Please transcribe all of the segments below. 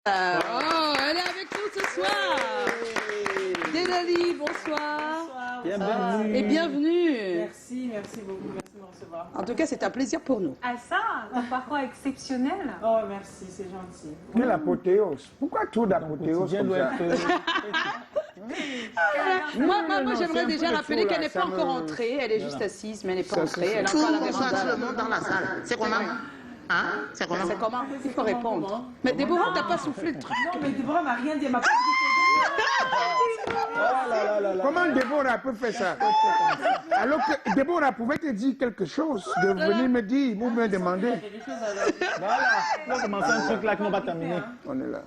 Oh, elle est avec nous ce soir. Delali, bonsoir. Bienvenue. Et bienvenue. Merci beaucoup, merci de me recevoir. En tout cas, c'est un plaisir pour nous. Ah ça, un parcours exceptionnel. Oh, merci, c'est gentil. Quelle apothéose? Pourquoi trop d'apothéose comme ça? Moi, j'aimerais c'est un déjà peu de rappeler faux, qu'elle là, n'est pas ça encore me- entrée. Elle est juste assise, mais elle n'est pas Ça, entrée. c'est Elle a ça. encore la Bonsoir tout le véranda. monde dans la salle. C'est comment? Hein? C'est comment? C'est comment? Il faut répondre. Mais Déborah, t'as pas soufflé le truc. Non, mais Déborah m'a rien dit, elle m'a pas dit. Comment Déborah peut faire ça? Alors que Déborah pouvait te dire quelque chose, de venir me dire, ou me demander. Voilà, on va commencer un truc là qu'on va terminer. On est là.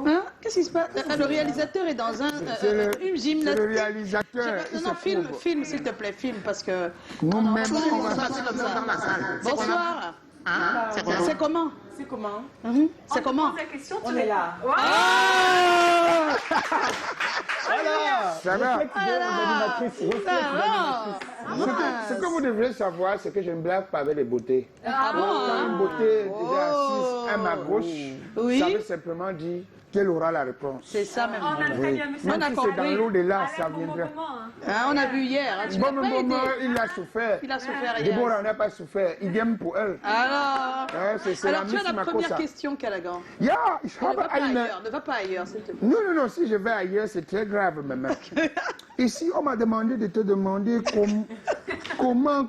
Hein? Qu'est-ce qui se passe? Le réalisateur est dans une C'est gymnastique. le réalisateur. il Non, se filme, trouve. filme, s'il te plaît, filme, parce que... Nous-mêmes, on va... Bonsoir tout le monde dans la salle. C'est comment? Bonsoir. Hein? C'est comment? C'est comment? C'est comment? C'est comment? La question, On est là. Voilà. Ça va? Ce que vous devez savoir, c'est que je ne blague pas avec les beautés. Ah bon? Quand une beauté déjà assise à ma gauche, Oui. ça veut simplement dire qu'elle aura la réponse. C'est ça même. On a très bien vu ça. On a Même si c'est dans compris. l'au-delà, ça Allez, pour viendra. moment, hein. Hein, on a vu hier. Hein, tu Bon, n'as pas moment, aidé. il a souffert. Il a souffert hier. Déborah n'a pas souffert. Idem pour elle. Alors, Hein, c'est la alors tu as Miss la première Makossa. question, Callaghan. Ja, ich Ne habe va pas eine... ailleurs, ne va pas ailleurs, s'il te plaît. Non, non, non, si je vais ailleurs, c'est très grave, maman. Ici, on m'a demandé de te demander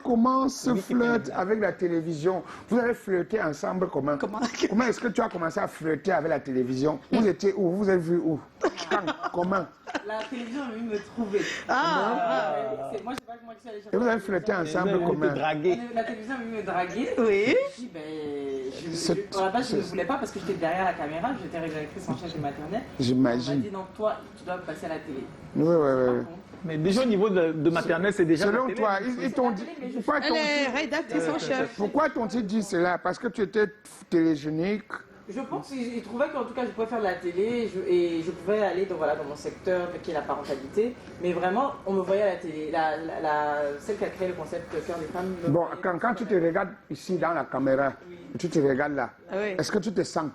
comment se flirte avec la télévision. Vous avez flirté ensemble comment? Comment est-ce que tu as commencé à flirter avec la télévision? Vous étiez où? Vous avez vu où? Quand? Comment? La télévision est venue me trouver. Moi, je sais pas comment tu allais chercher. Et vous avez flirté ensemble comment? Draguer. La télévision est venue me draguer. Oui. Je dis, à la base, je ne voulais pas parce que j'étais derrière la caméra, j'étais rédactrice en chef de maternelle. On m'a J'imagine. dit, non, toi, tu dois passer à la télé. Oui, oui, oui. Mais déjà au niveau de maternelle, c'est déjà. Selon la télé. toi, ils t'ont dit... Pourquoi Elle est rédactrice en chef. Pourquoi t'ont-ils dit cela? Parce que tu étais télégénique. Je pense qu'ils trouvaient qu'en tout cas je pouvais faire de la télé et je pouvais aller dans mon secteur qui est la parentalité. Mais vraiment, on me voyait à la télé. Celle qui a créé le concept Cœur des femmes. Bon, quand tu te regardes ici dans la caméra, tu te regardes là, Oui. est-ce que tu te sens?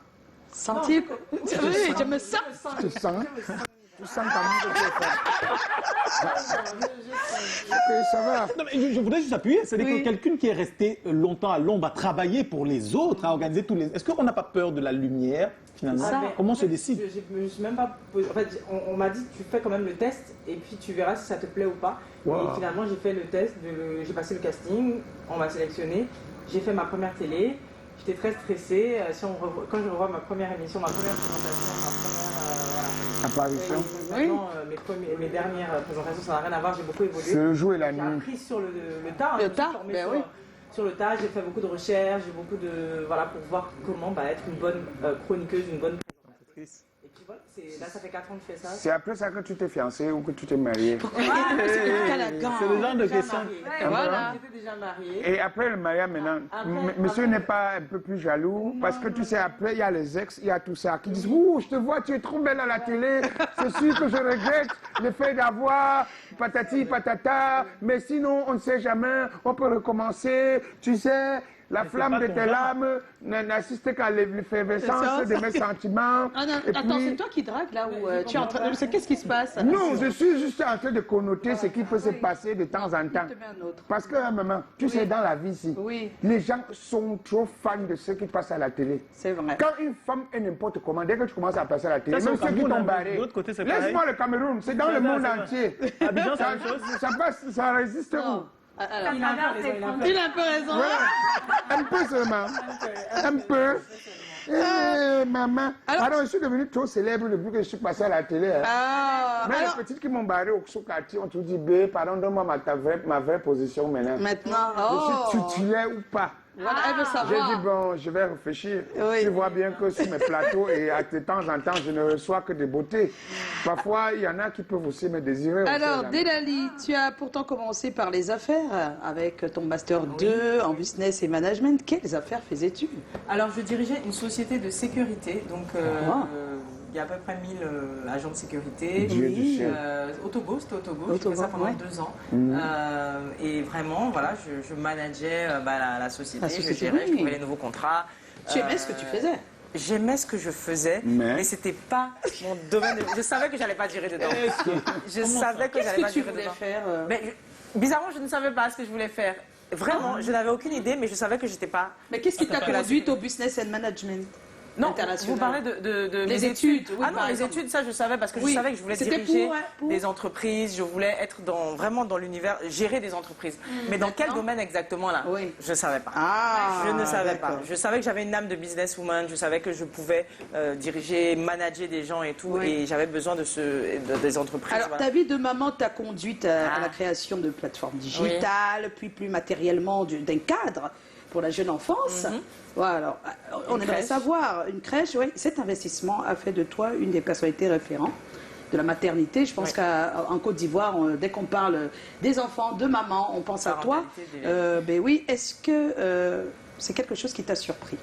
Sentir. Oui, je me sens. Tu te sens? Tu sens quand même que tu es femme. Ok, ça va. Non, mais je voudrais juste appuyer, c'est-à-dire Oui. que quelqu'un qui est resté longtemps à l'ombre, à travailler pour les autres, à organiser tous les... Est-ce qu'on n'a pas peur de la lumière, finalement? Ah, mais Comment en se fait, décide? Je me suis même pas posé. En fait, on m'a dit tu fais quand même le test et puis tu verras si ça te plaît ou pas. Wow. Et finalement, j'ai fait le test, j'ai passé le casting, on m'a sélectionné, j'ai fait ma première télé. J'étais très stressée. Quand je revois ma première émission, ma première présentation, ma première. Apparition. Maintenant, mes dernières présentations, ça n'a rien à voir, j'ai beaucoup évolué. C'est le jour et la J'ai nuit. appris sur le tas. Le je me suis tas, formée ben sur, oui. sur le tas, j'ai fait beaucoup de recherches, j'ai beaucoup de. Voilà, pour voir comment être une bonne chroniqueuse, une bonne présentatrice. Et puis voilà, là, ça fait 4 ans que je fais ça. C'est après ça que tu t'es fiancée ou que tu t'es mariée. Callaghan. C'est le genre de Déjà question. mariée. Voilà. J'étais déjà mariée. Et après le mariage maintenant, monsieur n'est pas un peu plus jaloux parce que tu sais, après il y a les ex, il y a tout ça qui disent ouh, je te vois, tu es trop belle à la télé, c'est sûr que je regrette le fait d'avoir patati patata, mais sinon on ne sait jamais, on peut recommencer, tu sais. La flamme pas de ton tes genre. larmes n'assiste qu'à l'effervescence de mes sentiments. Ah non, Et attends, puis- c'est toi qui dragues là ou tu es en train de... Qu'est-ce qui se passe? Non, je suis juste en train de connoter ce qui peut se passer de temps en temps. Je te mets un autre. Parce que, maman, tu sais, dans la vie ici, Oui. les gens sont trop fans de ce qui passe à la télé. C'est vrai. Quand une femme est n'importe comment, dès que tu commences à passer à la télé, Ça, c'est même au ceux qui Cameroun, t'ont hein, barré. de l'autre côté, c'est pareil. Laisse-moi le Cameroun, c'est dans C'est le vrai, monde c'est vrai. entier. Abidjan, c'est la même chose. Ça résiste où? Alors, Il a un peu raison, il a un peu il a un peu raison. Un peu seulement. Un peu. Eh, maman. Alors, je suis devenu trop célèbre depuis que je suis passé à la télé. Hein. Ah, Mais alors, les petites qui m'ont barré au sous-quartier ont tout dit, bé, pardon, donne-moi ma vraie position maintenant. maintenant, Je oh, suis titulaire ou pas? voilà, elle veut J'ai dit, savoir. bon, je vais réfléchir. Oui. Tu vois bien que sur mes plateaux, et de temps en temps, je ne reçois que des beautés. Parfois, il y en a qui peuvent aussi me désirer. Alors, Delali, tu as pourtant commencé par les affaires avec ton Master 2 en business et management. Quelles affaires faisais-tu? Alors, je dirigeais une société de sécurité, donc Ah. il y a à peu près 1000 agents de sécurité. Dieu du ciel. Autogo, c'était Autogo, j'ai Autogo, fait ça pendant ouais. 2 ans. Et vraiment, voilà, je manageais la société, La société, je gérais, je oui. trouvais les nouveaux contrats. Tu aimais ce que tu faisais? j'aimais ce que je faisais, mais c'était pas mon domaine. Je savais que j'allais pas durer dedans. Je savais que j'allais pas Qu'est-ce que tu durer voulais dedans. faire Mais, bizarrement, je ne savais pas ce que je voulais faire. Vraiment, je n'avais aucune idée, mais je savais que j'étais pas. Mais qu'est-ce qui t'a conduite au business and management Non, international? vous parlez de Les mes études, oui, Ah non, par les exemple. études, ça je savais parce que Oui. je savais que je voulais C'était diriger pour des entreprises, je voulais être vraiment dans l'univers, gérer des entreprises. Mais dans quel domaine exactement là? Oui. Je ne savais pas. Ah, Je ne savais pas. d'accord. Je savais que j'avais une âme de businesswoman, je savais que je pouvais diriger, manager des gens et tout, Oui. et j'avais besoin des entreprises. Alors, voilà. ta vie de maman t'a conduite à la création de plateformes digitales, puis plus matériellement d'un cadre pour la jeune enfance. Voilà, alors, on aimerait crèche. savoir, une crèche, oui, cet investissement a fait de toi une des personnalités référentes de la maternité. Je pense Oui. qu'en Côte d'Ivoire, dès qu'on parle des enfants, de maman, on pense à toi. Parentalité des- Ben oui, est-ce que c'est quelque chose qui t'a surpris?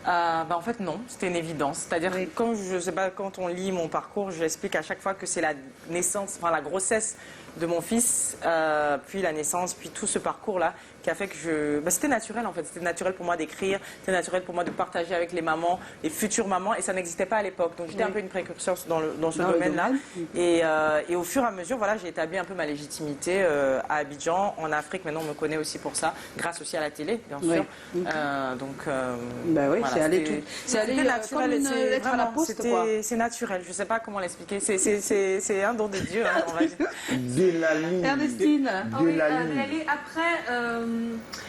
En fait, non, c'était une évidence. C'est-à-dire Oui. que je sais pas, quand on lit mon parcours, j'explique à chaque fois que c'est la naissance, enfin la grossesse de mon fils, puis la naissance, puis tout ce parcours-là qui a fait que c'était naturel en fait. C'était naturel pour moi d'écrire, c'était naturel pour moi de partager avec les mamans, les futures mamans, et ça n'existait pas à l'époque. Donc j'étais un peu une précurseur dans ce domaine-là. Et au fur et à mesure, voilà, j'ai établi un peu ma légitimité à Abidjan, en Afrique. Maintenant, on me connaît aussi pour ça, grâce aussi à la télé, bien sûr. Ben oui, voilà, c'est allé c'était- tout. C'est allé c'était comme une c'est lettre à la vraiment, poste, quoi. c'est naturel. Je sais pas comment l'expliquer. C'est un don de Dieu, hein, on va dire. Délali. Ernestine, Ah oui, Délali. après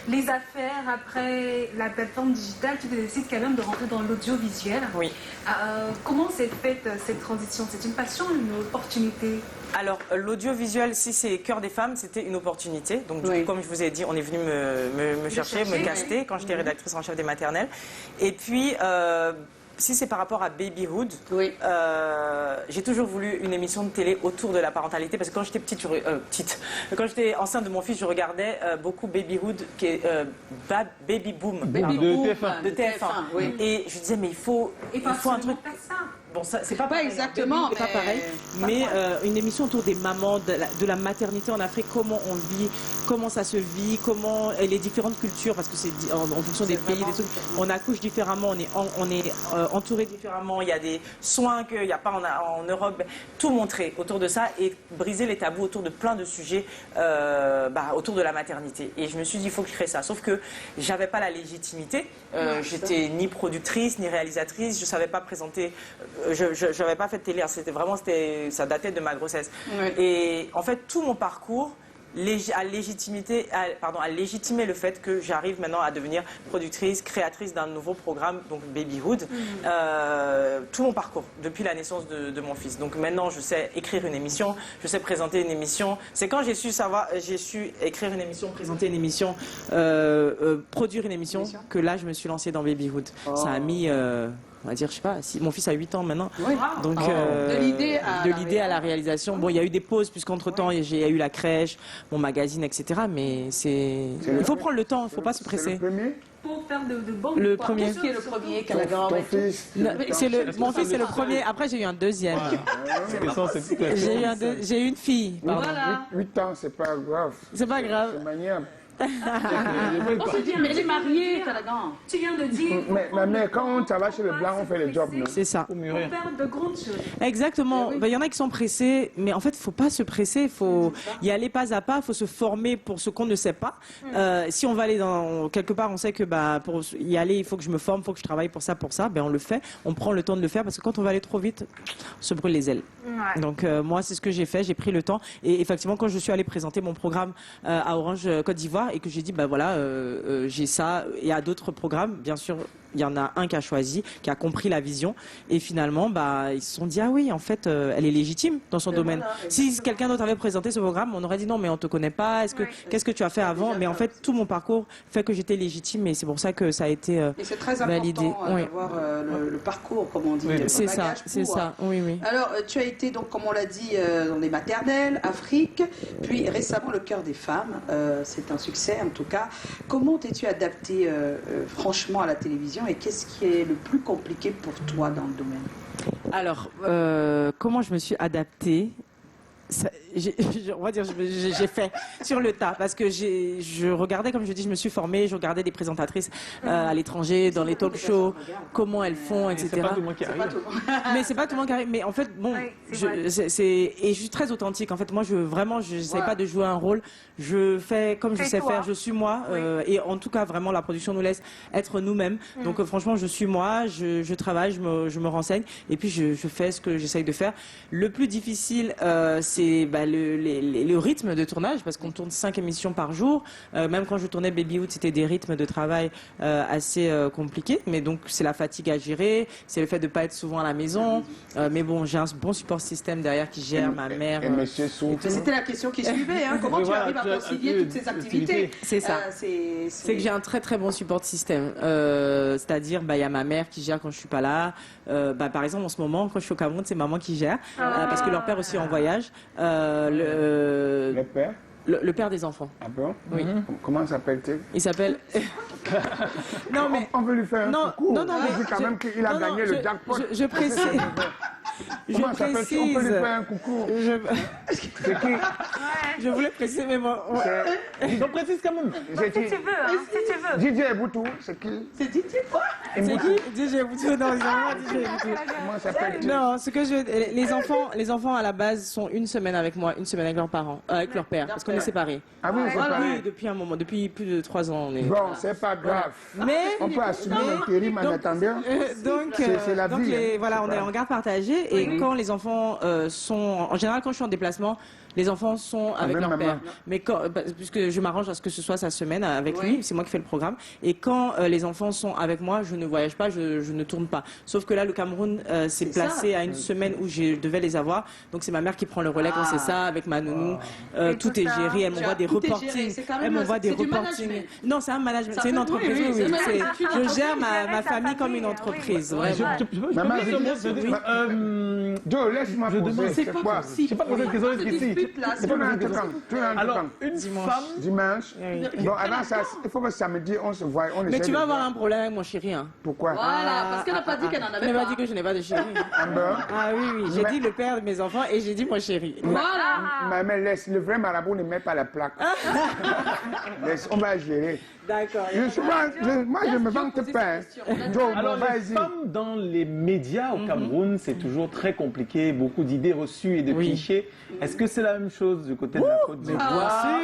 les affaires, après la plateforme digitale, tu décides quand même de rentrer dans l'audiovisuel. Oui. Comment s'est faite cette transition? C'est une passion, une opportunité? Alors, l'audiovisuel, si c'est Cœur des femmes, c'était une opportunité. Donc, du Oui. coup, comme je vous ai dit, on est venu me chercher, me chercher, caster quand j'étais rédactrice en chef des maternelles. Et puis, si c'est par rapport à Babyhood, Oui. j'ai toujours voulu une émission de télé autour de la parentalité parce que quand j'étais quand j'étais enceinte de mon fils, je regardais beaucoup Babyhood, qui est Baby Boom, Baby pardon, Boom, de TF1. oui. Et je disais, mais il faut un truc. Pas ça. Bon, ça, c'est pas Pas pareil, exactement, c'est pas mais- pareil. Mais une émission autour des mamans, de la maternité en Afrique, comment on vit, comment ça se vit, comment et les différentes cultures, parce que c'est en fonction des pays, des trucs, on accouche différemment, on est entouré différemment. Il y a des soins qu'il n'y a pas en Europe. Tout montrer autour de ça et briser les tabous autour de plein de sujets autour de la maternité. Et je me suis dit, il faut que je crée ça. Sauf que j'avais pas la légitimité. J'étais ni productrice ni réalisatrice. Je savais pas présenter. Je n'avais pas fait de télé. Hein. Ça datait de ma grossesse. Oui. Et en fait, tout mon parcours a légitimé le fait que j'arrive maintenant à devenir productrice, créatrice d'un nouveau programme, donc Babyhood. Tout mon parcours, depuis la naissance de mon fils. Donc maintenant, je sais écrire une émission, je sais présenter une émission. C'est quand j'ai su écrire une émission, présenter une émission, produire une émission, que là, je me suis lancée dans Babyhood. Ça a mis... on va dire, je sais pas, mon fils a 8 ans maintenant. Oui. Donc, De l'idée à la réalisation. Bon, il y a eu des pauses, puisqu'entre-temps, il y a eu la crèche, mon magazine, etc. Mais il faut prendre le temps, il ne faut pas se C'est presser. le premier? Pour faire de bons Le points. premier. Qu'est-ce qui est le premier qu'elle a Ton grand fils? Mon fils, c'est le premier. Après, j'ai eu un deuxième. J'ai eu une fille. Pardon. Voilà. 8 ans, c'est pas grave. C'est pas grave. C'est maniable. Mais elle est mariée, Calagan. Tu viens de dire. Mais mère, quand on travaille chez les Blancs, on fait le job, non? C'est ça. Pour faire de grandes choses. Exactement. Il y en a qui sont pressés, mais en fait, il ne faut pas se presser. Il faut y aller pas à pas. Il faut se former pour ce qu'on ne sait pas. Si on va aller quelque part, on sait que pour y aller, il faut que je me forme, il faut que je travaille pour ça. On le fait. On prend le temps de le faire parce que quand on va aller trop vite, on se brûle les ailes. Ouais. Donc moi, c'est ce que j'ai fait. J'ai pris le temps. Et effectivement, quand je suis allée présenter mon programme à Orange Côte d'Ivoire et que j'ai dit, j'ai ça. Il y a d'autres programmes, bien sûr. Il y en a un qui a choisi, qui a compris la vision. Et finalement, ils se sont dit, ah oui, en fait, elle est légitime dans son domaine. Si quelqu'un d'autre avait présenté ce programme, on aurait dit, non, mais on ne te connaît pas. Qu'est-ce que tu as fait avant? Mais en fait, tout mon parcours fait que j'étais légitime. Et c'est pour ça que ça a été Et c'est très validé. important d'avoir le parcours, comme on dit. le C'est ça, bagage c'est pour. ça. Oui, oui. Alors, tu as été, donc, comme on l'a dit, dans les maternelles, Afrique, puis récemment le Cœur des femmes. C'est un succès, en tout cas. Comment t'es-tu adapté, franchement, à la télévision et qu'est-ce qui est le plus compliqué pour toi dans le domaine? Alors, comment je me suis adaptée? on va dire, j'ai fait sur le tas parce que je regardais, comme je dis, je me suis formée, je regardais des présentatrices à l'étranger, dans les talk shows, comment elles font, etc. C'est pas tout le monde qui arrive. Mais c'est pas tout le monde qui arrive. Mais en fait, bon, Oui, et je suis très authentique. En fait, moi, je n'essaie pas de jouer un rôle. Je fais comme je Fais sais toi. faire. Je suis moi. Et en tout cas, vraiment, la production nous laisse être nous-mêmes. Donc, franchement, je suis moi. Je travaille, je me renseigne. Et puis, je fais ce que j'essaye de faire. Le plus difficile, c'est le rythme de tournage, parce qu'on tourne 5 émissions par jour. Même quand je tournais Babyhood, c'était des rythmes de travail assez compliqués. Mais donc, c'est la fatigue à gérer. C'est le fait de ne pas être souvent à la maison. Mais bon, j'ai un bon support système derrière qui gère ma mère. Et monsieur souffre. C'était la question qui suivait. Hein. Comment Oui, tu voilà, arrives à concilier toutes ces activités? C'est ça. C'est que j'ai un très très bon support système. C'est-à-dire, il y a ma mère qui gère quand je suis pas là. Par exemple, en ce moment, quand je suis au Cameroun, c'est maman qui gère. Parce que leur père aussi est en voyage. Le père? Le père des enfants. Ah bon? Oui. Comment s'appelle-t-il? Il s'appelle... non, mais... On veut lui faire un coucou. Non, On mais... dit quand même qu'il a gagné le jackpot. Je précise... Comment s'appelle-t-il? On peut lui faire un coucou. C'est qui? Je voulais préciser, mais moi... Donc précise quand même. C'est qui? Si tu veux, hein, si tu veux. Didier Boutou, c'est qui? C'est Didier quoi? C'est qui? DJ Boutou, non, DJ Boutou. Comment s'appelle-t-il? Non, ce que les enfants à la base sont une semaine avec moi, une semaine avec leurs parents, avec leur père, parce qu'on est séparés. Ah oui, c'est Oui, pareil. depuis un moment, depuis plus de 3 ans, on est. Bon, c'est pas grave. Mais On peut assumer l'intérim en attendant. C'est la vie. Voilà, on est en garde partagée et quand les enfants sont, en général, quand je suis en déplacement, les enfants sont avec même leur maman. père. Mais puisque je m'arrange à ce que ce soit sa semaine avec lui, c'est moi qui fais le programme. Et quand les enfants sont avec moi, je ne voyage pas, je ne tourne pas. Sauf que là, le Cameroun s'est placé à une semaine où je devais les avoir. Donc c'est ma mère qui prend le relais quand c'est ça, avec ma nounou. Tout est géré. Elle m'envoie des reportings. Elle m'envoie des reportings. Non, c'est un management, c'est une entreprise. Oui. Je gère ma famille comme une entreprise. Vraiment. Maman, Joe, laisse-moi Je poser. demande, C'est quoi? Je sais pas poser une question ici. Tu es un truc. Alors, une femme. Dimanche. Bon, avant ça, il faut que samedi, on se voit. Mais tu vas avoir un problème avec mon chéri. Hein. Pourquoi? Voilà, parce qu'elle n'a pas dit qu'elle n'en Elle avait m'a pas. dit que je n'ai pas de chéri. Amber? Ah oui. J'ai dit le père de mes enfants et j'ai dit mon chéri. Voilà. Mais laisse, le vrai marabout ne met pas la plaque. Laisse, on va gérer. D'accord. Moi, je me vante pas. Joe, Alors, les vas-y. femmes dans les médias au Cameroun, c'est toujours très compliqué, beaucoup d'idées reçues et de clichés. Est-ce que c'est la même chose du côté de la Côte d'Ivoire?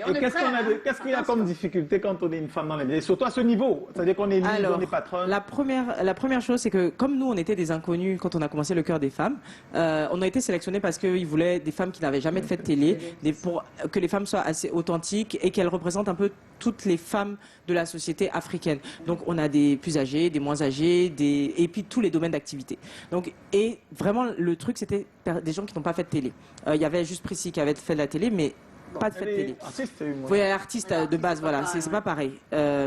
On Et est prêt, hein. qu'est-ce qu'il y a comme difficulté quand on est une femme dans les médias? Surtout à ce niveau, c'est-à-dire qu'on est leader, on est patronne. la première chose, c'est que comme nous, on était des inconnus quand on a commencé le Cœur des femmes, on a été sélectionnés parce qu'ils voulaient des femmes qui n'avaient jamais fait de télé, pour que les femmes soient assez authentiques et qu'elles représentent un peu toutes les femmes de la société africaine. Donc, on a des plus âgés, des moins âgés, et puis tous les domaines d'activité. Donc, et vraiment, le truc, c'était des gens qui n'ont pas fait de télé. Il y avait juste Prissy qui avait fait de la télé, mais pas de fait de télé. Artiste, Oui, artiste de base, voilà, c'est pas pareil.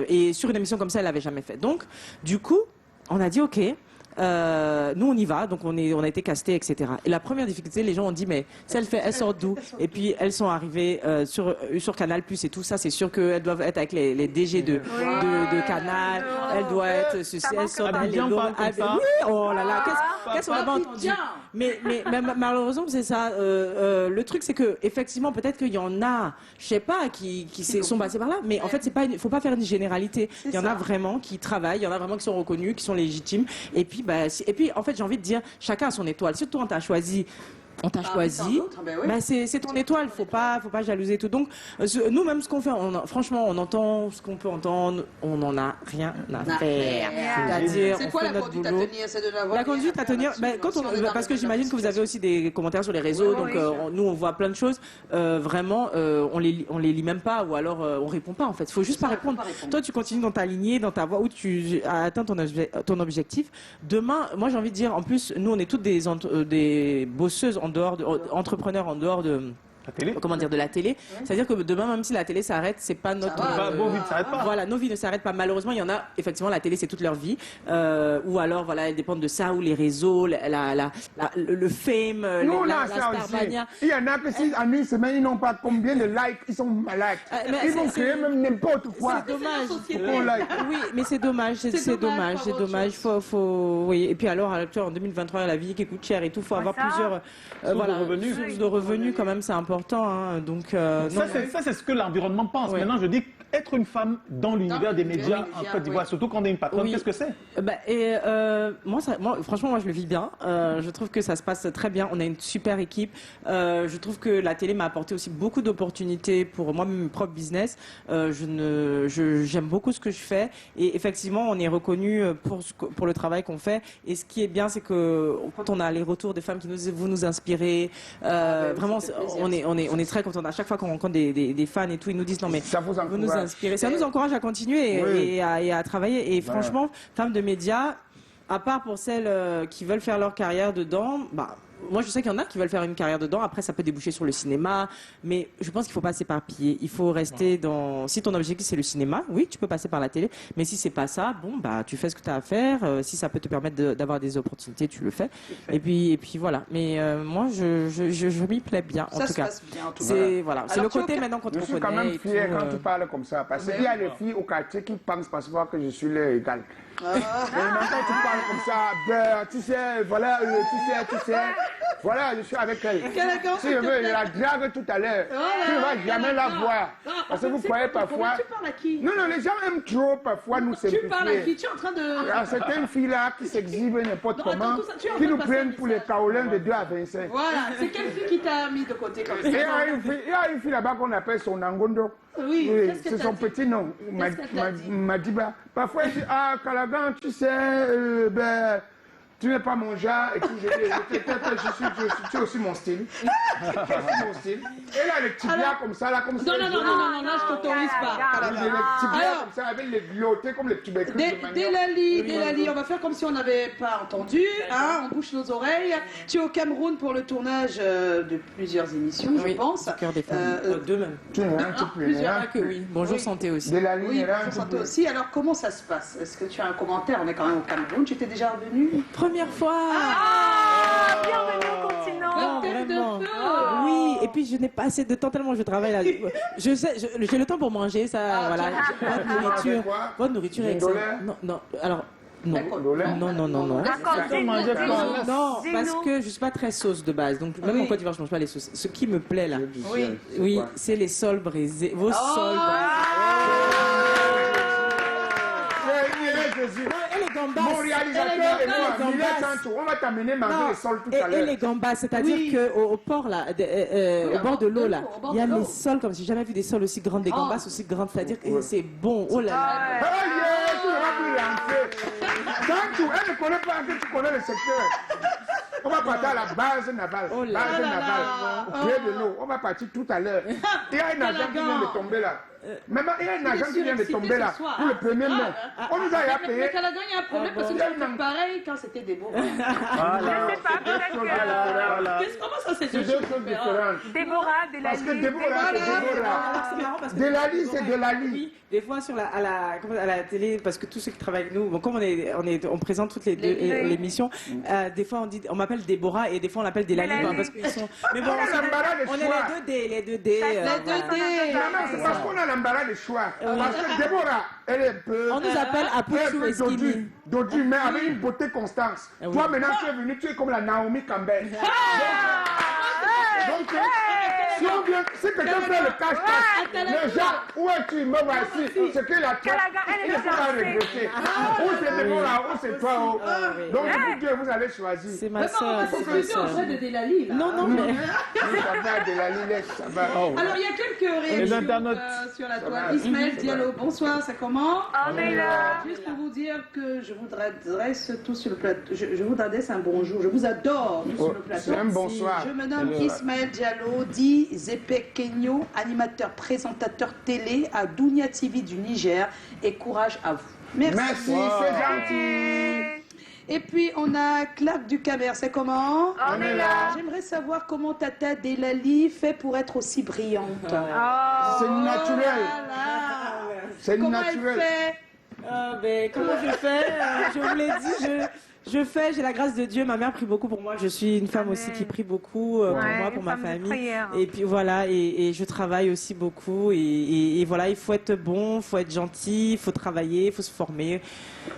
Et sur une émission comme ça, elle l'avait jamais fait. Donc, du coup, on a dit OK. Nous on y va, donc on a été castés, etc. Et la première difficulté, les gens ont dit mais si elle sort d'où? Et puis elles sont arrivées sur Canal Plus et tout ça, c'est sûr qu'elles doivent être avec les DG de Canal, elles doivent être ceci, elles sortent Abidjan parle comme ça. Oui, oh là là, qu'est-ce qu'on n'a pas entendu? Mais malheureusement c'est ça. Le truc c'est que effectivement peut-être qu'il y en a, je sais pas, qui sont passés par là, mais en fait c'est pas, faut pas faire une généralité. Il y en a vraiment qui travaillent, il y en a vraiment qui sont reconnus, qui sont légitimes. Et puis en fait, j'ai envie de dire, chacun a son étoile. Surtout, on t'a choisi. C'est ton étoile, faut pas jalouser et tout. Donc, nous, même ce qu'on fait, franchement, on entend ce qu'on peut entendre, on n'en a rien à faire. C'est-à-dire, C'est on quoi fait la notre conduite à boulot. tenir? C'est de l'avoir. La conduite à tenir, parce que j'imagine que vous avez aussi des commentaires sur les réseaux, donc nous on voit plein de choses. Vraiment, on les lit même pas, ou alors on répond pas en fait. Il faut juste pas répondre. Toi, tu continues dans ta lignée, dans ta voie où tu as atteint ton objectif. Demain, moi j'ai envie de dire, en plus, nous on est toutes des bosseuses entrepreneurs en dehors de comment dire, de la télé. C'est-à-dire que demain, même si la télé s'arrête, c'est pas notre... Vos vies ne s'arrêtent pas. Voilà, nos vies ne s'arrêtent pas. Malheureusement, il y en a, effectivement, la télé, c'est toute leur vie. Ou alors, voilà, elles dépendent de ça, ou les réseaux, le fame, Nous, on la a ça aussi. Starmania. Il y en a que si en une semaine, ils n'ont pas combien de likes, ils sont malades. Ils vont créer même n'importe quoi. C'est dommage. Pour like. Oui, mais c'est dommage, c'est dommage. Oui. Et puis alors, en 2023, la vie qui coûte cher et tout, faut avoir plusieurs sources de revenus quand même, c'est important. Hein. Donc, ça, c'est ce que l'environnement pense. Oui. Maintenant, je dis être une femme dans l'univers des médias en Côte d'Ivoire, surtout quand on est une patronne, qu'est-ce que c'est? Moi, franchement, moi, je le vis bien. Je trouve que ça se passe très bien. On a une super équipe. Je trouve que la télé m'a apporté aussi beaucoup d'opportunités pour moi, mes propres business. J'aime beaucoup ce que je fais. Et effectivement, on est reconnu pour le travail qu'on fait. Et ce qui est bien, c'est que quand on a les retours des femmes qui vous nous inspirez, vraiment, on est très contents. À chaque fois qu'on rencontre des fans et tout, ils nous disent non mais ça vous nous inspirer. Ça nous encourage à continuer et à travailler. Et franchement, femmes de médias, à part pour celles qui veulent faire leur carrière dedans, moi, je sais qu'il y en a qui veulent faire une carrière dedans. Après, ça peut déboucher sur le cinéma. Mais je pense qu'il ne faut pas s'éparpiller. Il faut rester dans... Si ton objectif, c'est le cinéma, oui, tu peux passer par la télé. Mais si c'est pas ça, tu fais ce que tu as à faire. Si ça peut te permettre d'avoir des opportunités, tu le fais. Et puis voilà. Mais moi, je m'y plais bien, en tout cas. Ça se passe bien, en tout cas. C'est le côté maintenant qu'on te reconnaît. Je suis quand même fier quand tu parles comme ça. Parce qu'il y a des filles au quartier qui pensent parfois que je suis leur égal. Et maintenant, tu parles comme ça, tu sais, voilà, tu sais, voilà, je suis avec elle. Si je veux, je la drague tout à l'heure. Tu ne vas jamais la voir. Parce que vous croyez parfois... Tu parles à qui? Non, les gens aiment trop parfois nous simplifier. Tu parles à qui? Tu es en train de... Certaines filles-là qui s'exhibent n'importe comment, qui nous prennent pour les kaolins de 2 à 25. Voilà, c'est quelle fille qui t'a mis de côté comme ça? Il y a une fille là-bas qu'on appelle son Nangondo. Oui, c'est son petit nom, Madiba. Parfois, elle dit, Calagan, tu sais, tu n'es pas mon genre, et puis tu es aussi mon style. Tu es aussi mon style. Et là, les tibias comme ça, là, comme ça. Non, je t'autorise pas. Les tibias comme ça, avec les glottés, comme les tubercules de manioc. Délali, on va faire comme si on n'avait pas entendu, hein, on bouche nos oreilles. Tu es au Cameroun pour le tournage de plusieurs émissions, je pense. Le cœur des femmes. Deux même. Tu es un petit peu. Plusieurs que oui. Bonjour Santé aussi. Délali, oui, Bonjour Santé aussi. Alors, comment ça se passe? Est-ce que tu as un commentaire? On est quand même au Cameroun. Tu étais déjà revenu? Première fois. Bienvenue au continent. Vraiment. Oui, et puis je n'ai pas assez de temps tellement je travaille là. J'ai le temps pour manger, ça, voilà. Bonne nourriture excellente. Non, alors. Non, non, parce que je suis pas très sauce de base, donc même en Côte d'Ivoire je mange pas les sauces. Ce qui me plaît là, oui, c'est les sols brisés, vos sols brisés. Mon réalisateur et moi, Milet Sancho, on va t'amener manger les sols tout à l'heure. Et les gambas, c'est-à-dire qu'au port là, au bord de l'eau là, il y a les sols comme j'ai jamais vu des sols aussi grands, des gambas aussi grandes, c'est-à-dire que c'est bon. Oh là là. Tu n'auras plus lancé. Sancho, elle ne connaît pas que tu connais le secteur. On va partir à la base navale. Base navale. Au pied de l'eau. On va partir tout à l'heure. Il y a un agent qui vient de tomber là. Maman, il y a un agent qui vient de tomber là. Pour le premier mai. On nous a payé. Mais Calagan, il y a un problème parce que tu as fait pareil quand c'était Déborah. Je sais pas, peut-être que... Comment ça c'est deux choses différentes. Déborah, Délali. Parce que Déborah, c'est Déborah. Délali, c'est Délali. Oui, des fois à la télé, parce que tous ceux qui travaillent avec nous, bon, comme on présente toutes les missions, des fois on m'appelle Déborah et des fois on l'appelle Délali parce qu'ils sont. Mais bon, on est les 2D. Non, c'est parce qu'on a l'embarras des choix. Parce que Déborah, elle est un peu. On nous appelle Apouchou et Skinny. Dodu, mais avec une beauté constance. Toi maintenant tu es venu, tu es comme la Naomi Campbell. Donc, si quelqu'un fait le cache-cache, les gens, où es-tu? Me voici. Ce qu'il a fait, il ne faut pas regretter. Ou c'est Déborah, ou c'est toi. Donc, vous vous allez choisir. C'est ma soeur. C'est en fait de Délali là. Non, mais. Ça va, Délali, ça va. Alors, il y a quelques réactions sur la toile. Ismaël Diallo, bonsoir, ça comment? On est là. Juste pour vous dire que je vous adresse tous sur le plateau. Je vous adresse un bonjour. Je vous adore tous sur le plateau. C'est un bonsoir. Je me nomme Ismaël Diallo, dit Zepé Kenyo, animateur, présentateur télé à Dunia TV du Niger. Et courage à vous. Merci. Merci, c'est gentil. Et puis, on a Clark du Camer, c'est comment? On est là. J'aimerais savoir comment Tata Delali fait pour être aussi brillante. C'est naturel. C'est Comment naturel. elle fait? Comment je fais Je vous l'ai dit, je fais, j'ai la grâce de Dieu. Ma mère prie beaucoup pour moi. Je suis une femme aussi qui prie beaucoup pour moi, pour ma famille. Et puis voilà, et je travaille aussi beaucoup. Et voilà, il faut être bon, il faut être gentil, il faut travailler, il faut se former.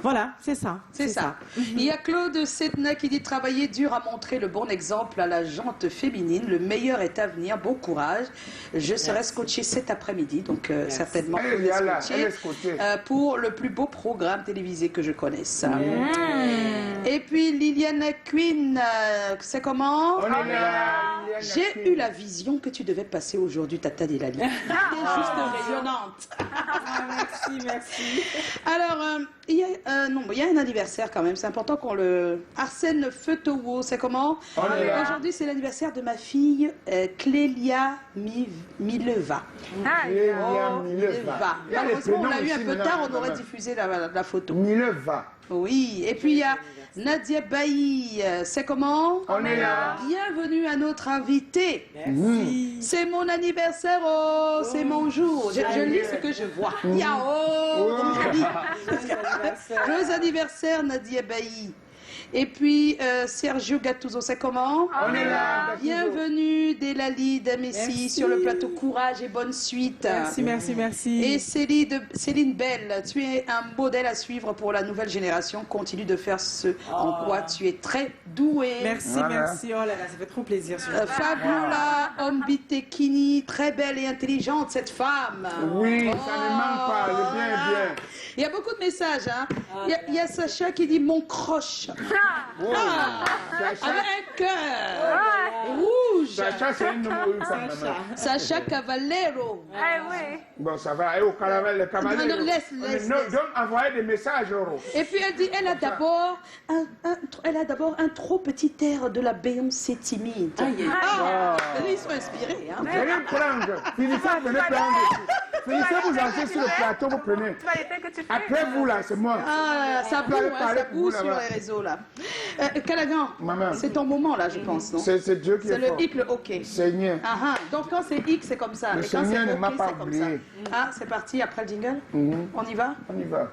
Voilà, c'est ça. C'est ça. Il y a Claude Setna qui dit travailler dur à montrer le bon exemple à la jante féminine. Le meilleur est à venir. Bon courage. Je serai scotché cet après-midi, donc certainement Elle est là, scotché, elle est scotchée. pour le plus beau programme télévisé que je connaisse. Et puis Liliane Queen, c'est comment? On est là. J'ai eu la vision que tu devais passer aujourd'hui, Tata Delali. Juste rayonnante. Merci. Alors, il y a un anniversaire quand même, c'est important qu'on le... Arsène Feutowo, c'est comment? On est là. Aujourd'hui, c'est l'anniversaire de ma fille Clélia Mileva. Mileva. Malheureusement, on l'a eu un peu tard, on aurait diffusé la photo. Mileva. Oui, et puis il y a Nadia Bailly, c'est comment? On est là. Bienvenue à notre invité. Merci. C'est mon anniversaire, c'est mon jour. Je lis ce que je vois. Yao, comme je dis. Joyeux anniversaire, Nadia Bailly. Et puis Sergio Gattuso, c'est comment? On est là. Bienvenue Delali Damessi sur le plateau. Courage et bonne suite. Merci. Et Céline Bell, tu es un modèle à suivre pour la nouvelle génération. Continue de faire ce en quoi tu es très doué. Merci. Oh là là, ça fait trop plaisir. Fabiola Ombitekini, très belle et intelligente cette femme. Oui, ça ne manque pas, elle est bien. Il y a beaucoup de messages. Hein. Il y a Sacha qui dit mon croche. Avec un cœur rouge. Sacha, c'est une numéro 1. Sacha Cavallero. Bon, ça va. Et au caravelle, le cavalier. Non, laisse. Donc, envoyer des messages, Oro. Et puis elle dit, elle a d'abord un trop petit air de la Beyoncé timide. Ils sont inspirés. Hein. Venez prendre. Finissez vous lancer sur le plateau, vous prenez. Après vous, là, c'est moi. Ça boue sur les réseaux, là. Callaghan, Maman. c'est ton moment, là, je pense, non? C'est Dieu qui est C'est fort. le hic, le OK. Seigneur. Donc quand c'est hic, c'est comme ça. Le Et quand c'est Seigneur ne OK, m'a pas c'est comme ça. oublié. C'est parti, après le jingle? On y va? On y va.